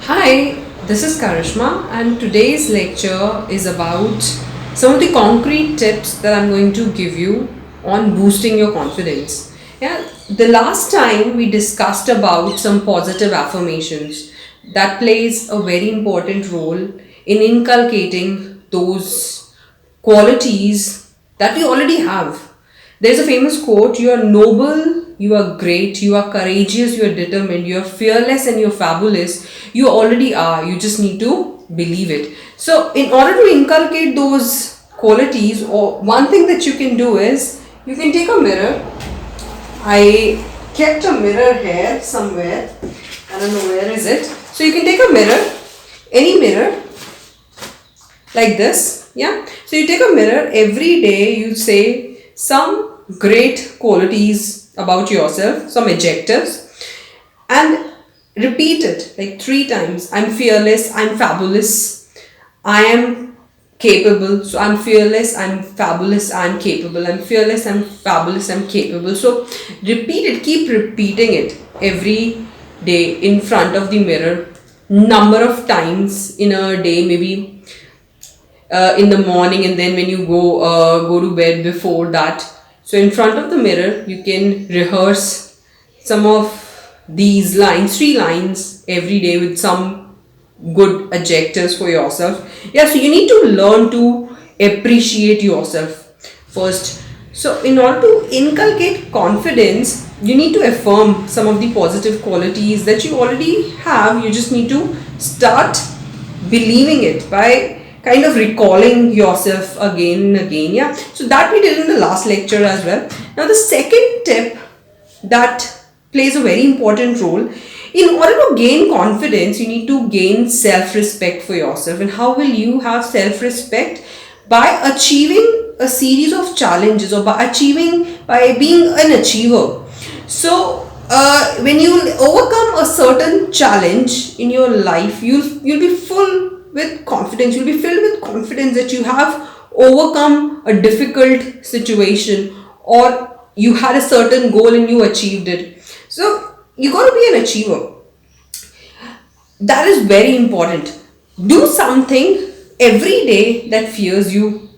Hi, this is Karishma, and today's lecture is about some of the concrete tips that I'm going to give you on boosting your confidence. Yeah, the last time we discussed about some positive affirmations that plays a very important role in inculcating those qualities that we already have. There's a famous quote: you are noble, you are great, you are courageous, you are determined, you are fearless, and you're fabulous. You already are, you just need to believe it. So, in order to inculcate those qualities, or one thing that you can do is you can take a mirror. I kept a mirror here somewhere. I don't know where is it. So, you can take a mirror, any mirror, like this. Yeah, so you take a mirror every day, you say some great qualities about yourself, some adjectives, and repeat it like 3 times. I'm fearless, I'm fabulous, I am capable. So I'm fearless, I'm fabulous, I'm capable, I'm fearless, I'm fabulous, I'm capable. So repeat it, keep repeating it every day in front of the mirror, number of times in a day, maybe in the morning, and then when you go to bed before that. So in front of the mirror you can rehearse some of these lines, 3 lines every day, with some good adjectives for yourself. Yeah, so you need to learn to appreciate yourself first. So in order to inculcate confidence, you need to affirm some of the positive qualities that you already have. You just need to start believing it by kind of recalling yourself again and again. Yeah, so that we did in the last lecture as well. Now the second tip that plays a very important role: in order to gain confidence, you need to gain self-respect for yourself. And how will you have self-respect? By achieving a series of challenges, or by being an achiever. So when you overcome a certain challenge in your life, you'll be full with confidence. You'll be filled with confidence that you have overcome a difficult situation, or you had a certain goal and you achieved it. So you got to be an achiever. That is very important. Do something every day that fears you.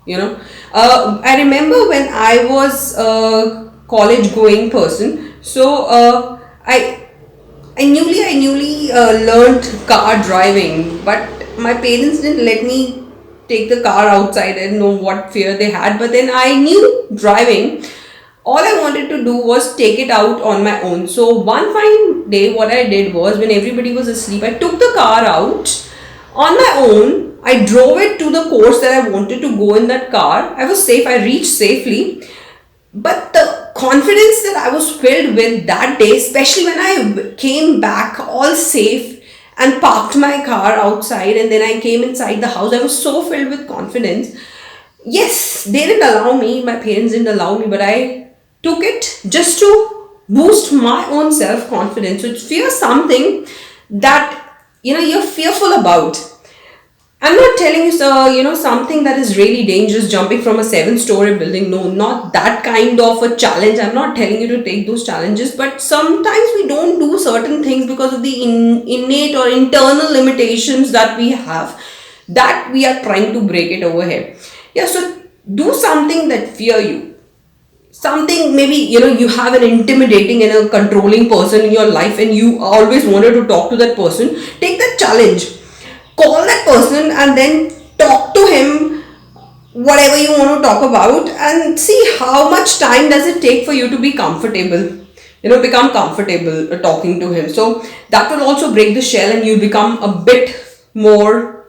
I remember when I was a college going person. So I newly learned car driving, but my parents didn't let me take the car outside. I didn't know what fear they had, but then I knew driving. All I wanted to do was take it out on my own. So one fine day, what I did was, when everybody was asleep, I took the car out on my own. I drove it to the course that I wanted to go in that car. I was safe. I reached safely. But the confidence that I was filled with that day, especially when I came back all safe and parked my car outside, and then I came inside the house, I was so filled with confidence. Yes, they didn't allow me, my parents didn't allow me, but I took it just to boost my own self confidence. So it's fear something that you're fearful about. I'm not telling you, something that is really dangerous, jumping from a 7-story building. No, not that kind of a challenge. I'm not telling you to take those challenges, but sometimes we don't do certain things because of the innate or internal limitations that we have, that we are trying to break it over here. Yeah, so do something that fear you. Something, maybe you have an intimidating and a controlling person in your life, and you always wanted to talk to that person. Take that challenge, call that person, and then talk to him whatever you want to talk about, and see how much time does it take for you to be comfortable, become comfortable talking to him. So that will also break the shell, and you become a bit more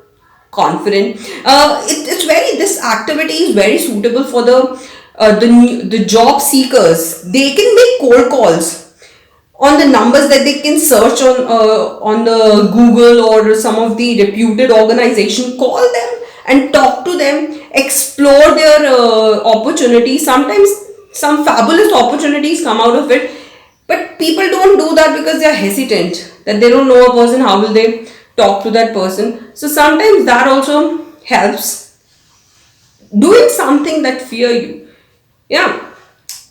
confident. This activity is very suitable for the job seekers. They can make cold calls on the numbers that they can search on the Google or some of the reputed organization. Call them and talk to them, explore their opportunities. Sometimes some fabulous opportunities come out of it, but people don't do that because they are hesitant, that they don't know a person, how will they talk to that person. So sometimes that also helps, doing something that fear you. Yeah.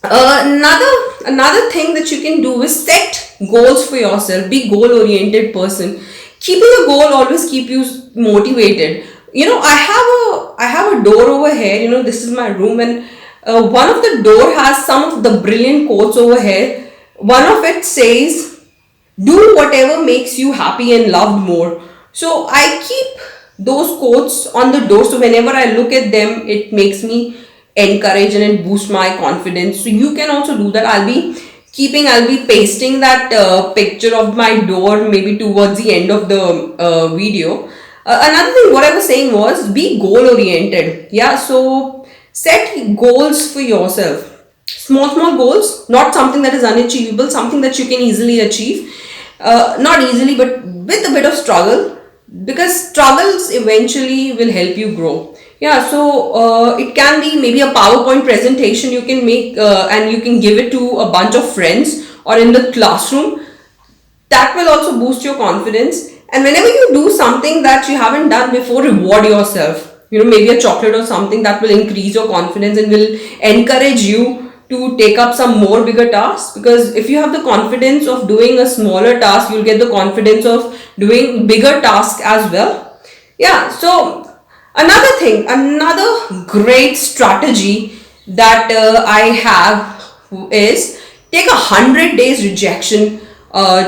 Another thing that you can do is set goals for yourself. Be goal oriented person. Keeping a goal always keep you motivated. I have a door over here. This is my room, and one of the door has some of the brilliant quotes over here. One of it says, "Do whatever makes you happy and loved more." So I keep those quotes on the door. So whenever I look at them, it makes me encourage and it boosts my confidence. So you can also do that. I'll be pasting that picture of my door maybe towards the end of the video. Another thing, what I was saying was be goal oriented. Yeah, so set goals for yourself. Small goals, not something that is unachievable, something that you can easily achieve. Not easily, but with a bit of struggle, because struggles eventually will help you grow. Yeah, so it can be maybe a PowerPoint presentation you can make, and you can give it to a bunch of friends or in the classroom. That will also boost your confidence. And whenever you do something that you haven't done before, reward yourself. Maybe a chocolate or something that will increase your confidence and will encourage you to take up some more bigger tasks. Because if you have the confidence of doing a smaller task, you'll get the confidence of doing bigger tasks as well. Yeah, so another thing, another great strategy that I have is take 100 days rejection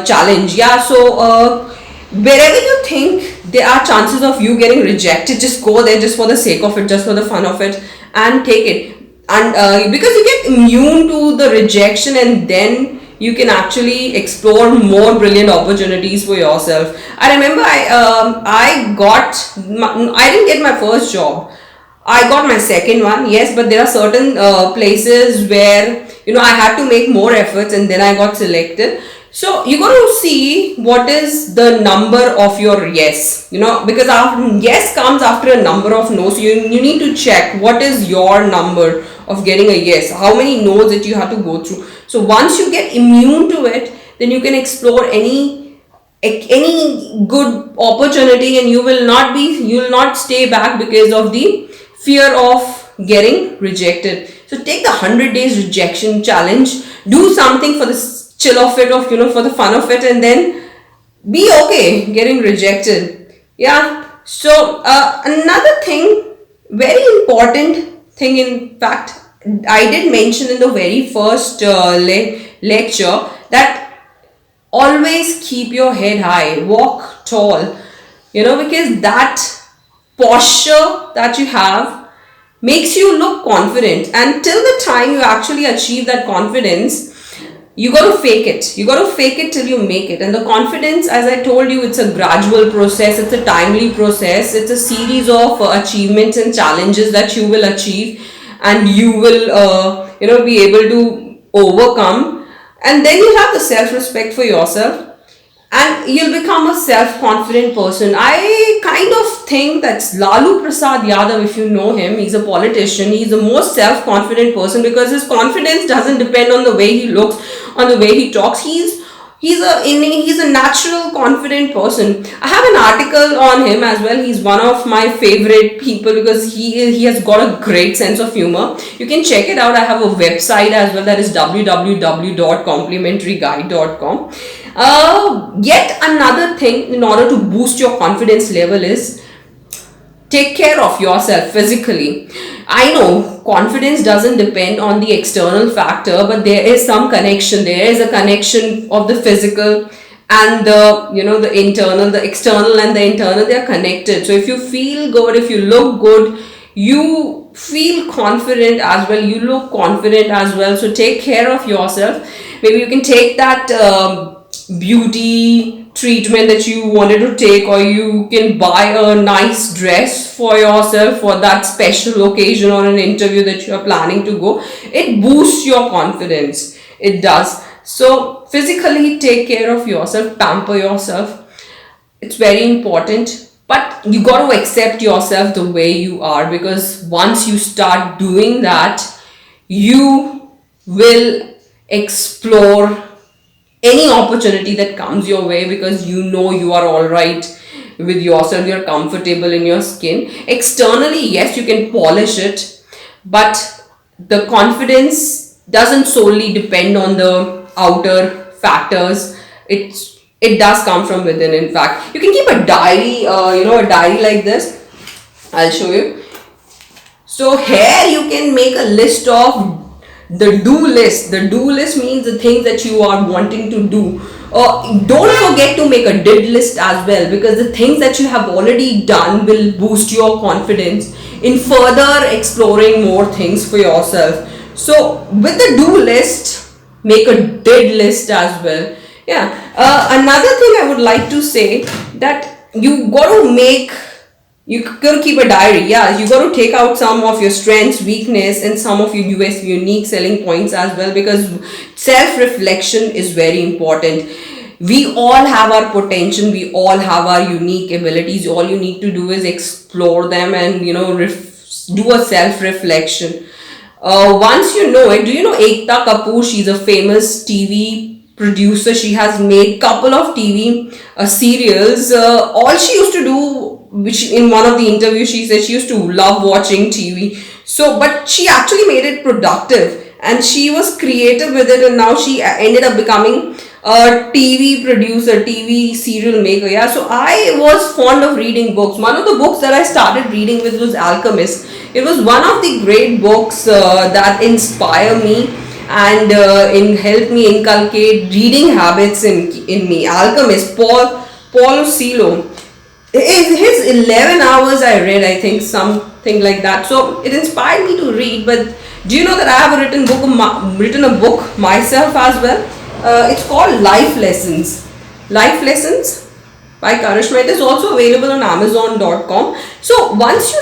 challenge. Yeah, so wherever you think there are chances of you getting rejected, just go there just for the sake of it, just for the fun of it, and take it. And because you get immune to the rejection, and then you can actually explore more brilliant opportunities for yourself. I remember I didn't get my first job. I got my second one, yes, but there are certain places where I had to make more efforts, and then I got selected. So you got to see what is the number of your yes, because our yes comes after a number of no's. So you need to check what is your number of getting a yes, how many no's that you have to go through. So once you get immune to it, then you can explore any good opportunity, and you will not stay back because of the fear of getting rejected. So take the 100 days rejection challenge, do something for the chill of it, for the fun of it, and then be okay getting rejected. Yeah, so another thing, very important thing, in fact, I did mention in the very first lecture, that always keep your head high, walk tall, because that posture that you have makes you look confident. And till the time you actually achieve that confidence, you got to fake it. You got to fake it till you make it. And the confidence, as I told you, it's a gradual process. It's a timely process. It's a series of achievements and challenges that you will achieve, and you will be able to overcome. And then you have the self-respect for yourself, and you'll become a self-confident person. I kind of think that's Lalu Prasad Yadav, if you know him. He's a politician. He's the most self-confident person, because his confidence doesn't depend on the way he looks, on the way he talks. He's a natural confident person. I have an article on him as well. He's one of my favorite people, because he has got a great sense of humor. You can check it out. I have a website as well, that is www.complimentaryguide.com. Yet another thing in order to boost your confidence level is take care of yourself physically. I know confidence doesn't depend on the external factor, but there is some connection. There is a connection of the physical and the internal, the external and the internal. They are connected. So if you feel good, if you look good, you feel confident as well, you look confident as well. So take care of yourself. Maybe you can take that beauty treatment that you wanted to take, or you can buy a nice dress for yourself for that special occasion or an interview that you are planning to go. It boosts your confidence. It does. So physically take care of yourself, pamper yourself. It's very important. But you got to accept yourself the way you are, because once you start doing that, you will explore any opportunity that comes your way, because you are all right with yourself, you're comfortable in your skin. Externally, yes, you can polish it, but the confidence doesn't solely depend on the outer factors. It's It does come from within. In fact, you can keep a diary, a diary like this. I'll show you. So here you can make a list of the do list. The do list means the things that you are wanting to do. Don't forget to make a did list as well, because the things that you have already done will boost your confidence in further exploring more things for yourself. So with the do list, make a did list as well. Yeah. Another thing I would like to say, that you got to make, you got to keep a diary. Yeah, you got to take out some of your strengths, weakness, and some of your US unique selling points as well, because self reflection is very important. We all have our potential, we all have our unique abilities. All you need to do is explore them and do a self reflection. Once you know it, do you know Ekta Kapoor? She's a famous TV producer. She has made couple of TV serials. All she used to do, which in one of the interviews she said she used to love watching TV. So, but she actually made it productive and she was creative with it, and now she ended up becoming a TV producer, TV serial maker. Yeah, so I was fond of reading books. One of the books that I started reading with was Alchemist. It was one of the great books that inspire me and help me inculcate reading habits in me. Alchemist, Paulo Coelho. His 11 hours I read, I think, something like that. So it inspired me to read. But do you know that I have written a book myself as well? It's called Life Lessons. Life Lessons by Karishma. It is also available on Amazon.com. So once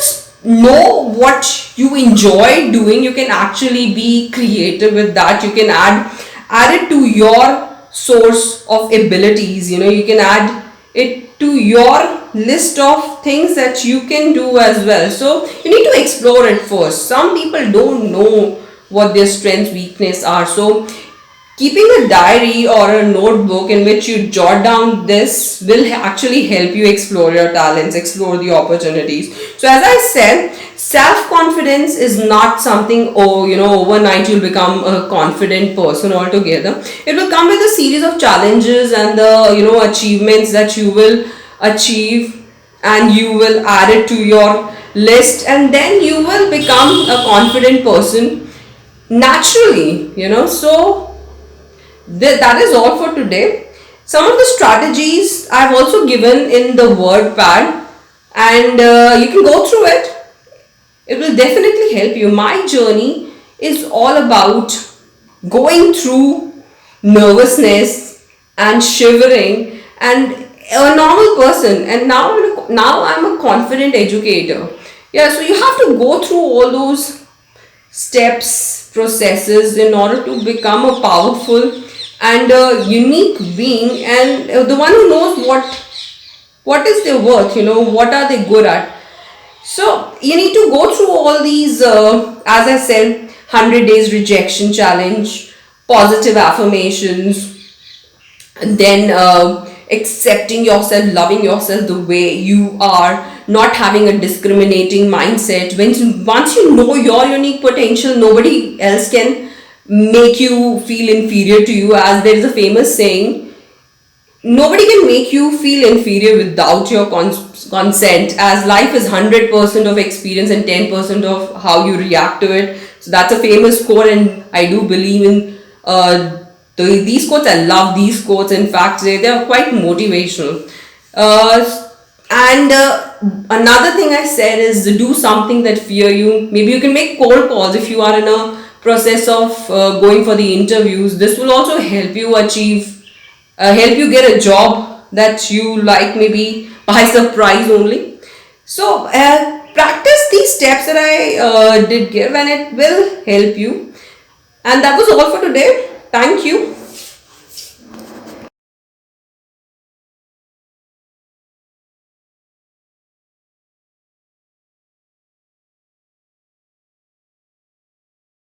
you know what you enjoy doing, you can actually be creative with that. You can add it to your source of abilities. You can add it to your list of things that you can do as well. So you need to explore it first. Some people don't know what their strengths, weakness are. So keeping a diary or a notebook in which you jot down this will actually help you explore your talents, explore the opportunities. So as I said, self-confidence is not something, overnight you'll become a confident person altogether. It will come with a series of challenges and the, achievements that you will achieve, and you will add it to your list, and then you will become a confident person naturally. So that is all for today. Some of the strategies I've also given in the word pad, and you can go through it. It will definitely help you. My journey is all about going through nervousness and shivering, and a normal person, and now I'm a confident educator. Yeah, so you have to go through all those steps, processes in order to become a powerful and a unique being, and the one who knows what is their worth, what are they good at. So you need to go through all these, as I said, 100 days rejection challenge, positive affirmations, and then accepting yourself, loving yourself the way you are, not having a discriminating mindset. Once you know your unique potential, nobody else can make you feel inferior to you. As there is a famous saying, nobody can make you feel inferior without your consent, as life is 100% of experience and 10% of how you react to it. So that's a famous quote, and I do believe in these quotes. I love these quotes. In fact, they are quite motivational. And another thing I said is do something that fear you. Maybe you can make cold calls if you are in a process of going for the interviews. This will also help you help you get a job that you like, maybe by surprise only. So practice these steps that I did give, and it will help you. And that was all for today. Thank you.